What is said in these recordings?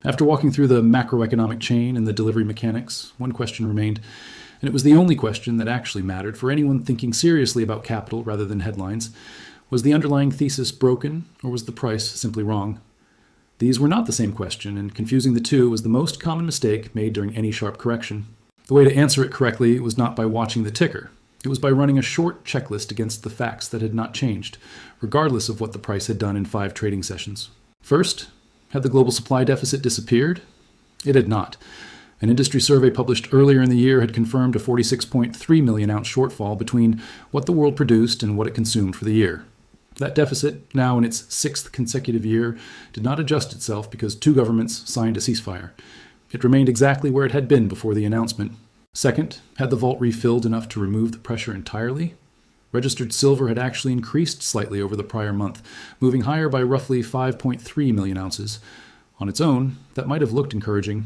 After walking through the macroeconomic chain and the delivery mechanics, one question remained, and it was the only question that actually mattered for anyone thinking seriously about capital rather than headlines. Was the underlying thesis broken, or was the price simply wrong? These were not the same question, and confusing the two was the most common mistake made during any sharp correction. The way to answer it correctly was not by watching the ticker. It was by running a short checklist against the facts that had not changed, regardless of what the price had done in 5 trading sessions. First, had the global supply deficit disappeared? It had not. An industry survey published earlier in the year had confirmed a 46.3 million ounce shortfall between what the world produced and what it consumed for the year. That deficit, now in its 6th consecutive year, did not adjust itself because 2 governments signed a ceasefire. It remained exactly where it had been before the announcement. Second, had the vault refilled enough to remove the pressure entirely? Registered silver had actually increased slightly over the prior month, moving higher by roughly 5.3 million ounces. On its own, that might have looked encouraging,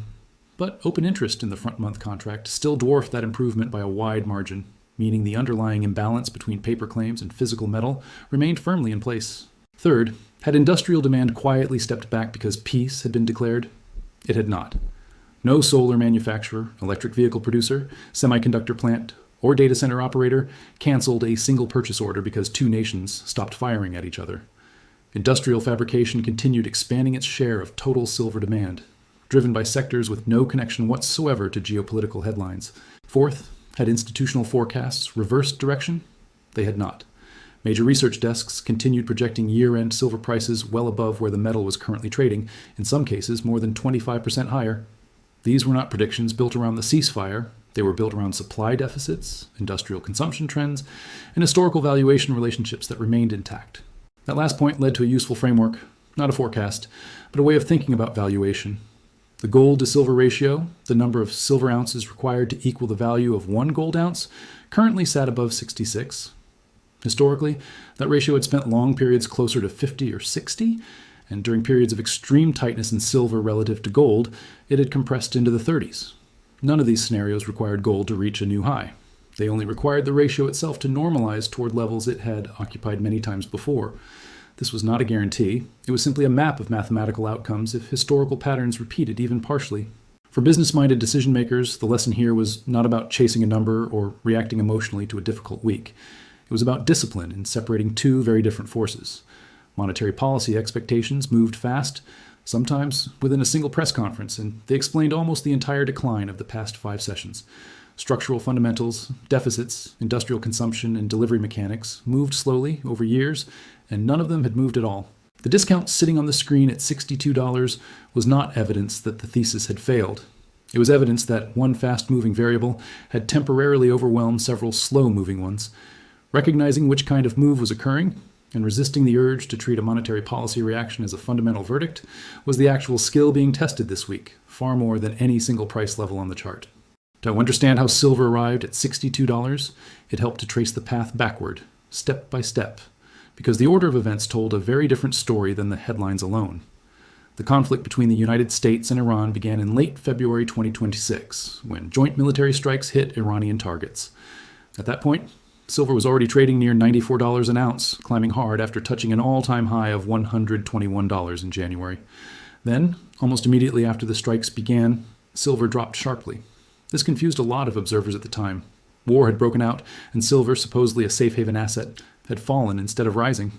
but open interest in the front-month contract still dwarfed that improvement by a wide margin, meaning the underlying imbalance between paper claims and physical metal remained firmly in place. Third, had industrial demand quietly stepped back because peace had been declared? It had not. No solar manufacturer, electric vehicle producer, semiconductor plant, or data center operator canceled a single purchase order because 2 nations stopped firing at each other. Industrial fabrication continued expanding its share of total silver demand, driven by sectors with no connection whatsoever to geopolitical headlines. Fourth, had institutional forecasts reversed direction? They had not. Major research desks continued projecting year-end silver prices well above where the metal was currently trading, in some cases more than 25% higher. These were not predictions built around the ceasefire. They were built around supply deficits, industrial consumption trends, and historical valuation relationships that remained intact. That last point led to a useful framework, not a forecast, but a way of thinking about valuation. The gold to silver ratio, the number of silver ounces required to equal the value of 1 gold ounce, currently sat above 66. Historically, that ratio had spent long periods closer to 50 or 60, and during periods of extreme tightness in silver relative to gold, it had compressed into the 30s. None of these scenarios required gold to reach a new high. They only required the ratio itself to normalize toward levels it had occupied many times before. This was not a guarantee. It was simply a map of mathematical outcomes if historical patterns repeated even partially. For business-minded decision-makers, the lesson here was not about chasing a number or reacting emotionally to a difficult week. It was about discipline in separating 2 very different forces. Monetary policy expectations moved fast, sometimes within a single press conference, and they explained almost the entire decline of the past 5 sessions. Structural fundamentals, deficits, industrial consumption, and delivery mechanics moved slowly over years, and none of them had moved at all. The discount sitting on the screen at $62 was not evidence that the thesis had failed. It was evidence that one fast-moving variable had temporarily overwhelmed several slow-moving ones. Recognizing which kind of move was occurring, and resisting the urge to treat a monetary policy reaction as a fundamental verdict was the actual skill being tested this week, far more than any single price level on the chart. To understand how silver arrived at $62, it helped to trace the path backward, step by step, because the order of events told a very different story than the headlines alone. The conflict between the United States and Iran began in late February 2026, when joint military strikes hit Iranian targets. At that point, silver was already trading near $94 an ounce, climbing hard after touching an all-time high of $121 in January. Then, almost immediately after the strikes began, silver dropped sharply. This confused a lot of observers at the time. War had broken out, and silver, supposedly a safe haven asset, had fallen instead of rising.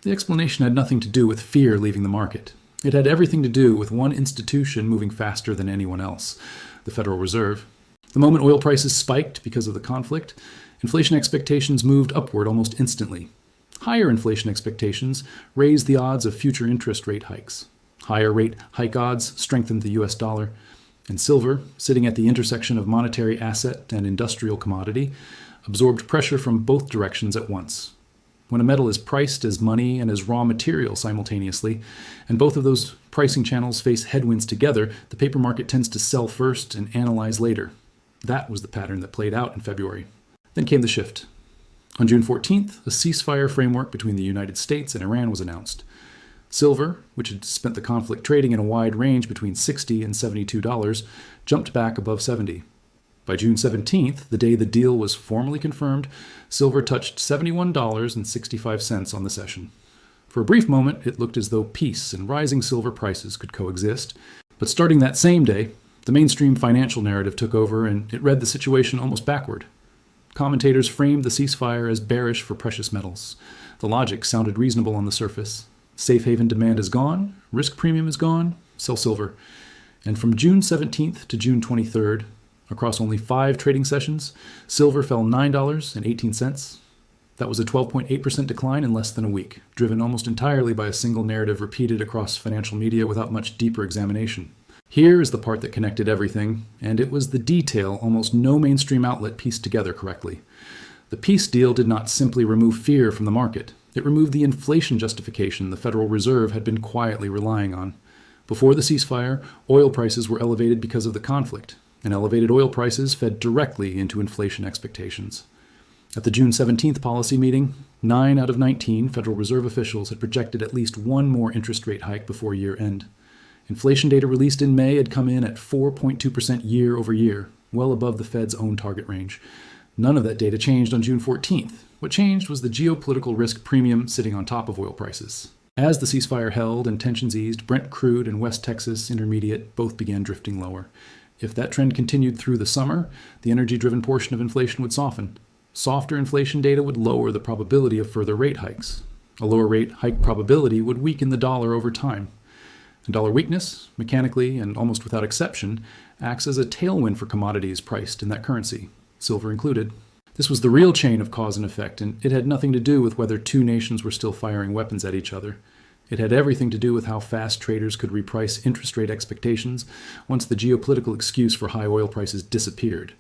The explanation had nothing to do with fear leaving the market. It had everything to do with one institution moving faster than anyone else, the Federal Reserve. The moment oil prices spiked because of the conflict, inflation expectations moved upward almost instantly. Higher inflation expectations raised the odds of future interest rate hikes. Higher rate hike odds strengthened the US dollar. And silver, sitting at the intersection of monetary asset and industrial commodity, absorbed pressure from both directions at once. When a metal is priced as money and as raw material simultaneously, and both of those pricing channels face headwinds together, the paper market tends to sell first and analyze later. That was the pattern that played out in February. Then came the shift. On June 14th, a ceasefire framework between the United States and Iran was announced. Silver, which had spent the conflict trading in a wide range between $60 and $72, jumped back above $70. By June 17th, the day the deal was formally confirmed, silver touched $71.65 on the session. For a brief moment, it looked as though peace and rising silver prices could coexist. But starting that same day, the mainstream financial narrative took over, and it read the situation almost backward. Commentators framed the ceasefire as bearish for precious metals. The logic sounded reasonable on the surface. Safe haven demand is gone, risk premium is gone, sell silver. And from June 17th to June 23rd, across only 5 trading sessions, silver fell $9.18. That was a 12.8% decline in less than a week, driven almost entirely by a single narrative repeated across financial media without much deeper examination. Here is the part that connected everything, and it was the detail almost no mainstream outlet pieced together correctly. The peace deal did not simply remove fear from the market. It removed the inflation justification the Federal Reserve had been quietly relying on. Before the ceasefire, oil prices were elevated because of the conflict, and elevated oil prices fed directly into inflation expectations. At the June 17th policy meeting, 9 out of 19 Federal Reserve officials had projected at least one more interest rate hike before year end. Inflation data released in May had come in at 4.2% year over year, well above the Fed's own target range. None of that data changed on June 14th. What changed was the geopolitical risk premium sitting on top of oil prices. As the ceasefire held and tensions eased, Brent crude and West Texas Intermediate both began drifting lower. If that trend continued through the summer, the energy-driven portion of inflation would soften. Softer inflation data would lower the probability of further rate hikes. A lower rate hike probability would weaken the dollar over time. And dollar weakness, mechanically and almost without exception, acts as a tailwind for commodities priced in that currency, silver included. This was the real chain of cause and effect, and it had nothing to do with whether two nations were still firing weapons at each other. It had everything to do with how fast traders could reprice interest rate expectations once the geopolitical excuse for high oil prices disappeared.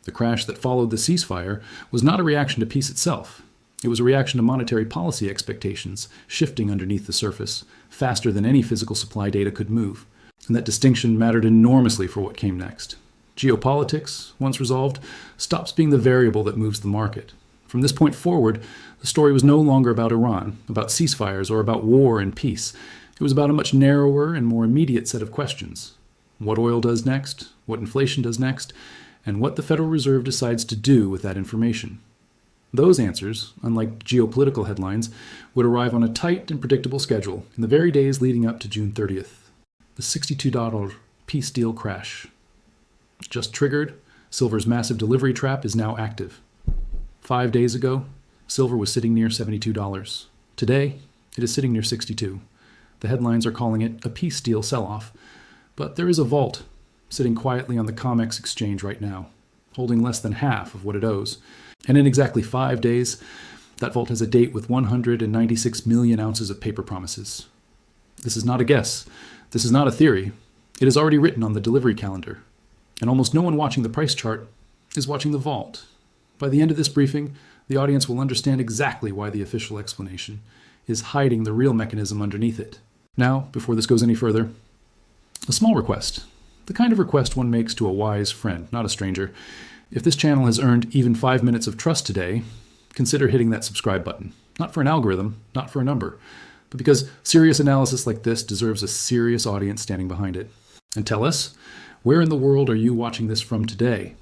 The crash that followed the ceasefire was not a reaction to peace itself. It was a reaction to monetary policy expectations shifting underneath the surface, faster than any physical supply data could move. And that distinction mattered enormously for what came next. Geopolitics, once resolved, stops being the variable that moves the market. From this point forward, the story was no longer about Iran, about ceasefires, or about war and peace. It was about a much narrower and more immediate set of questions. What oil does next, what inflation does next, and what the Federal Reserve decides to do with that information. Those answers, unlike geopolitical headlines, would arrive on a tight and predictable schedule in the very days leading up to June 30th. The $62 peace deal crash. Just triggered, silver's massive delivery trap is now active. 5 days ago, silver was sitting near $72. Today, it is sitting near $62. The headlines are calling it a peace deal sell-off, but there is a vault sitting quietly on the COMEX exchange right now, holding less than half of what it owes. And in exactly 5 days, that vault has a date with 196 million ounces of paper promises. This is not a guess. This is not a theory. It is already written on the delivery calendar. And almost no one watching the price chart is watching the vault. By the end of this briefing, the audience will understand exactly why the official explanation is hiding the real mechanism underneath it. Now, before this goes any further, a small request. The kind of request one makes to a wise friend, not a stranger. If this channel has earned even 5 minutes of trust today, consider hitting that subscribe button. Not for an algorithm, not for a number, but because serious analysis like this deserves a serious audience standing behind it. And tell us, where in the world are you watching this from today?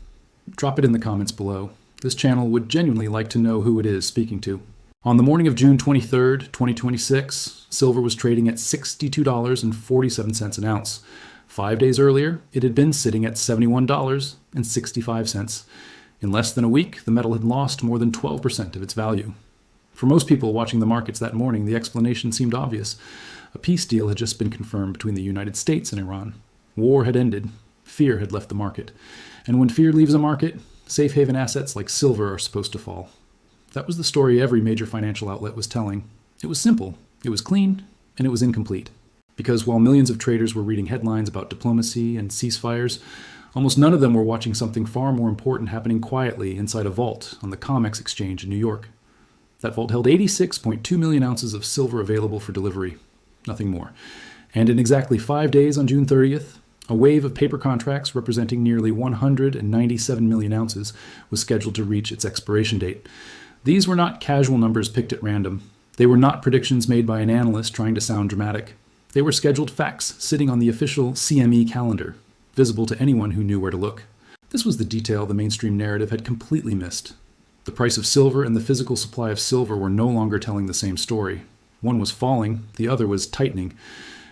Drop it in the comments below. This channel would genuinely like to know who it is speaking to. On the morning of June 23rd, 2026, silver was trading at $62.47 an ounce. 5 days earlier, it had been sitting at $71.65. In less than a week, the metal had lost more than 12% of its value. For most people watching the markets that morning, the explanation seemed obvious. A peace deal had just been confirmed between the United States and Iran. War had ended. Fear had left the market. And when fear leaves a market, safe haven assets like silver are supposed to fall. That was the story every major financial outlet was telling. It was simple, it was clean, and it was incomplete. Because while millions of traders were reading headlines about diplomacy and ceasefires, almost none of them were watching something far more important happening quietly inside a vault on the COMEX exchange in New York. That vault held 86.2 million ounces of silver available for delivery, nothing more. And in exactly 5 days on June 30th, a wave of paper contracts representing nearly 197 million ounces was scheduled to reach its expiration date. These were not casual numbers picked at random. They were not predictions made by an analyst trying to sound dramatic. They were scheduled facts sitting on the official CME calendar, visible to anyone who knew where to look. This was the detail the mainstream narrative had completely missed. The price of silver and the physical supply of silver were no longer telling the same story. One was falling, the other was tightening.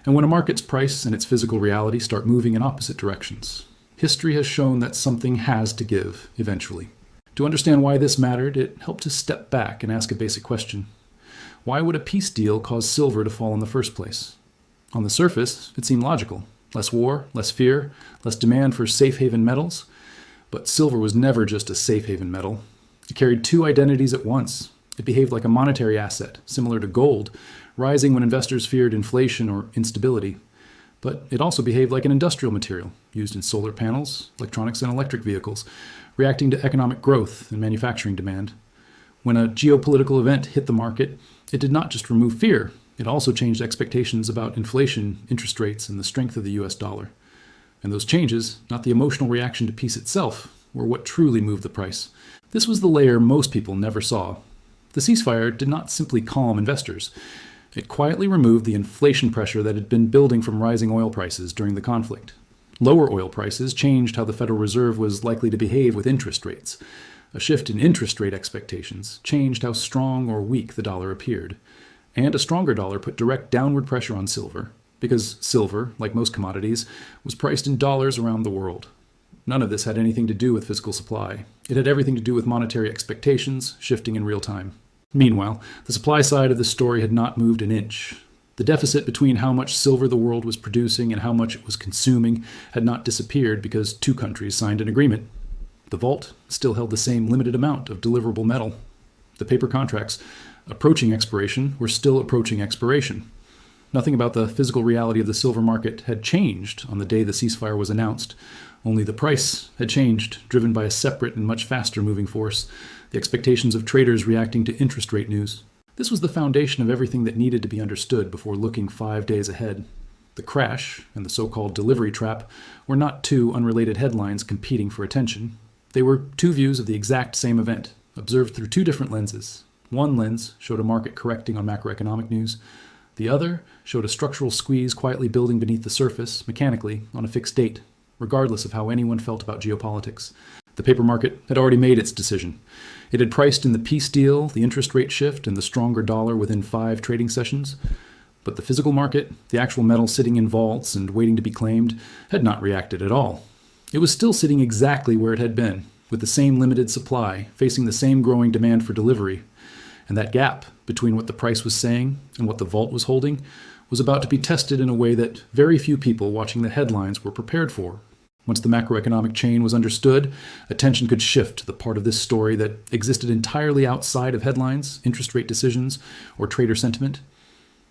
And when a market's price and its physical reality start moving in opposite directions, history has shown that something has to give eventually. To understand why this mattered, it helped to step back and ask a basic question. Why would a peace deal cause silver to fall in the first place? On the surface, it seemed logical. Less war, less fear, less demand for safe haven metals. But silver was never just a safe haven metal. It carried two identities at once. It behaved like a monetary asset, similar to gold, rising when investors feared inflation or instability. But it also behaved like an industrial material, used in solar panels, electronics, and electric vehicles, reacting to economic growth and manufacturing demand. When a geopolitical event hit the market, it did not just remove fear, it also changed expectations about inflation, interest rates, and the strength of the US dollar. And those changes, not the emotional reaction to peace itself, were what truly moved the price. This was the layer most people never saw. The ceasefire did not simply calm investors. It quietly removed the inflation pressure that had been building from rising oil prices during the conflict. Lower oil prices changed how the Federal Reserve was likely to behave with interest rates. A shift in interest rate expectations changed how strong or weak the dollar appeared. And a stronger dollar put direct downward pressure on silver, because silver, like most commodities, was priced in dollars around the world. None of this had anything to do with physical supply. It had everything to do with monetary expectations shifting in real time. Meanwhile, the supply side of the story had not moved an inch. The deficit between how much silver the world was producing and how much it was consuming had not disappeared because two countries signed an agreement. The vault still held the same limited amount of deliverable metal. The paper contracts, approaching expiration, were still approaching expiration. Nothing about the physical reality of the silver market had changed on the day the ceasefire was announced. Only the price had changed, driven by a separate and much faster moving force, the expectations of traders reacting to interest rate news. This was the foundation of everything that needed to be understood before looking 5 days ahead. The crash and the so-called delivery trap were not two unrelated headlines competing for attention. They were two views of the exact same event, observed through two different lenses. One lens showed a market correcting on macroeconomic news. The other showed a structural squeeze quietly building beneath the surface, mechanically, on a fixed date, regardless of how anyone felt about geopolitics. The paper market had already made its decision. It had priced in the peace deal, the interest rate shift, and the stronger dollar within 5 trading sessions. But the physical market, the actual metal sitting in vaults and waiting to be claimed, had not reacted at all. It was still sitting exactly where it had been, with the same limited supply, facing the same growing demand for delivery. And that gap between what the price was saying and what the vault was holding was about to be tested in a way that very few people watching the headlines were prepared for. Once the macroeconomic chain was understood, attention could shift to the part of this story that existed entirely outside of headlines, interest rate decisions, or trader sentiment.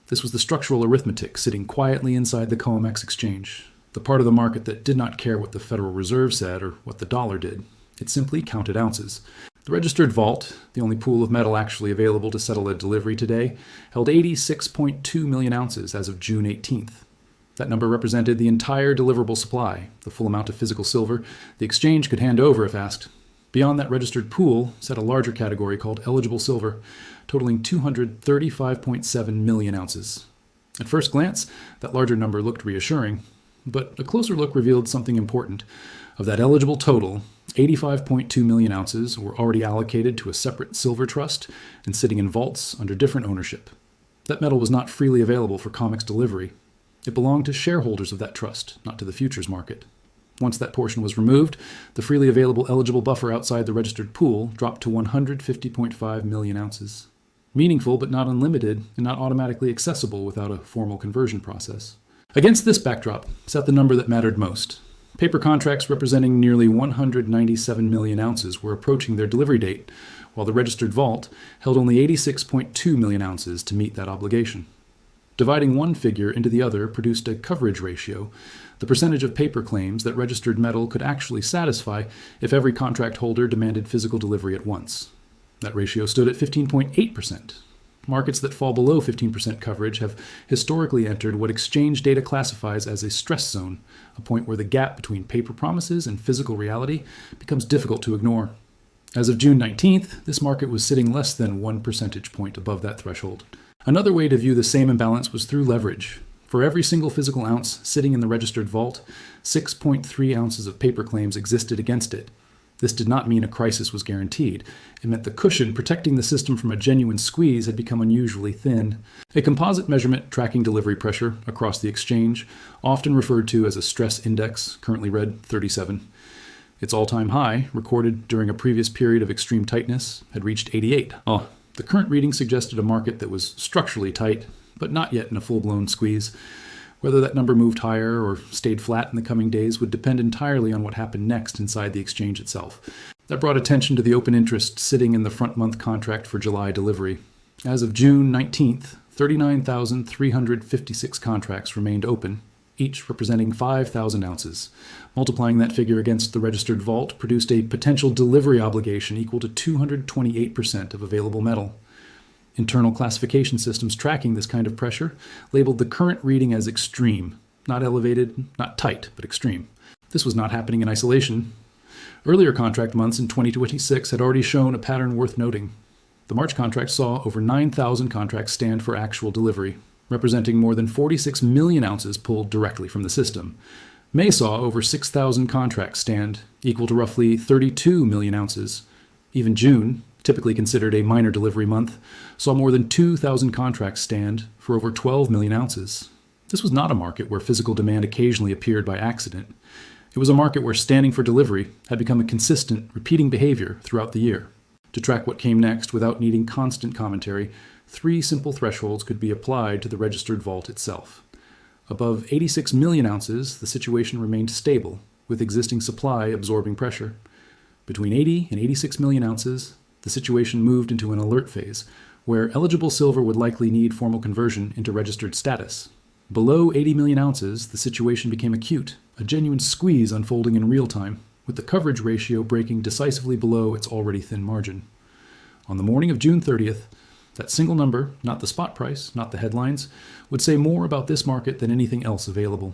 This was the structural arithmetic sitting quietly inside the COMEX exchange, the part of the market that did not care what the Federal Reserve said or what the dollar did. It simply counted ounces. The registered vault, the only pool of metal actually available to settle a delivery today, held 86.2 million ounces as of June 18th. That number represented the entire deliverable supply, the full amount of physical silver the exchange could hand over if asked. Beyond that registered pool sat a larger category called eligible silver, totaling 235.7 million ounces. At first glance, that larger number looked reassuring, but a closer look revealed something important. Of that eligible total, 85.2 million ounces were already allocated to a separate silver trust and sitting in vaults under different ownership. That metal was not freely available for COMEX delivery. It belonged to shareholders of that trust, not to the futures market. Once that portion was removed, the freely available eligible buffer outside the registered pool dropped to 150.5 million ounces. Meaningful but not unlimited and not automatically accessible without a formal conversion process. Against this backdrop sat the number that mattered most. Paper contracts representing nearly 197 million ounces were approaching their delivery date, while the registered vault held only 86.2 million ounces to meet that obligation. Dividing one figure into the other produced a coverage ratio, the percentage of paper claims that registered metal could actually satisfy if every contract holder demanded physical delivery at once. That ratio stood at 15.8%. Markets that fall below 15% coverage have historically entered what exchange data classifies as a stress zone, a point where the gap between paper promises and physical reality becomes difficult to ignore. As of June 19th, this market was sitting less than 1 percentage point above that threshold. Another way to view the same imbalance was through leverage. For every single physical ounce sitting in the registered vault, 6.3 ounces of paper claims existed against it. This did not mean a crisis was guaranteed. It meant the cushion protecting the system from a genuine squeeze had become unusually thin. A composite measurement tracking delivery pressure across the exchange, often referred to as a stress index, currently read 37. Its all-time high, recorded during a previous period of extreme tightness, had reached 88. The current reading suggested a market that was structurally tight, but not yet in a full-blown squeeze. Whether that number moved higher or stayed flat in the coming days would depend entirely on what happened next inside the exchange itself. That brought attention to the open interest sitting in the front-month contract for July delivery. As of June 19th, 39,356 contracts remained open, each representing 5,000 ounces. Multiplying that figure against the registered vault produced a potential delivery obligation equal to 228% of available metal. Internal classification systems tracking this kind of pressure labeled the current reading as extreme, not elevated, not tight, but extreme. This was not happening in isolation. Earlier contract months in 2026 had already shown a pattern worth noting. The March contract saw over 9,000 contracts stand for actual delivery, representing more than 46 million ounces pulled directly from the system. May saw over 6,000 contracts stand, equal to roughly 32 million ounces. Even June, typically considered a minor delivery month, saw more than 2,000 contracts stand for over 12 million ounces. This was not a market where physical demand occasionally appeared by accident. It was a market where standing for delivery had become a consistent, repeating behavior throughout the year. To track what came next without needing constant commentary, 3 simple thresholds could be applied to the registered vault itself. Above 86 million ounces, the situation remained stable, with existing supply absorbing pressure. Between 80 and 86 million ounces, the situation moved into an alert phase, where eligible silver would likely need formal conversion into registered status. Below 80 million ounces, the situation became acute, a genuine squeeze unfolding in real time, with the coverage ratio breaking decisively below its already thin margin. On the morning of June 30th, that single number, not the spot price, not the headlines, would say more about this market than anything else available.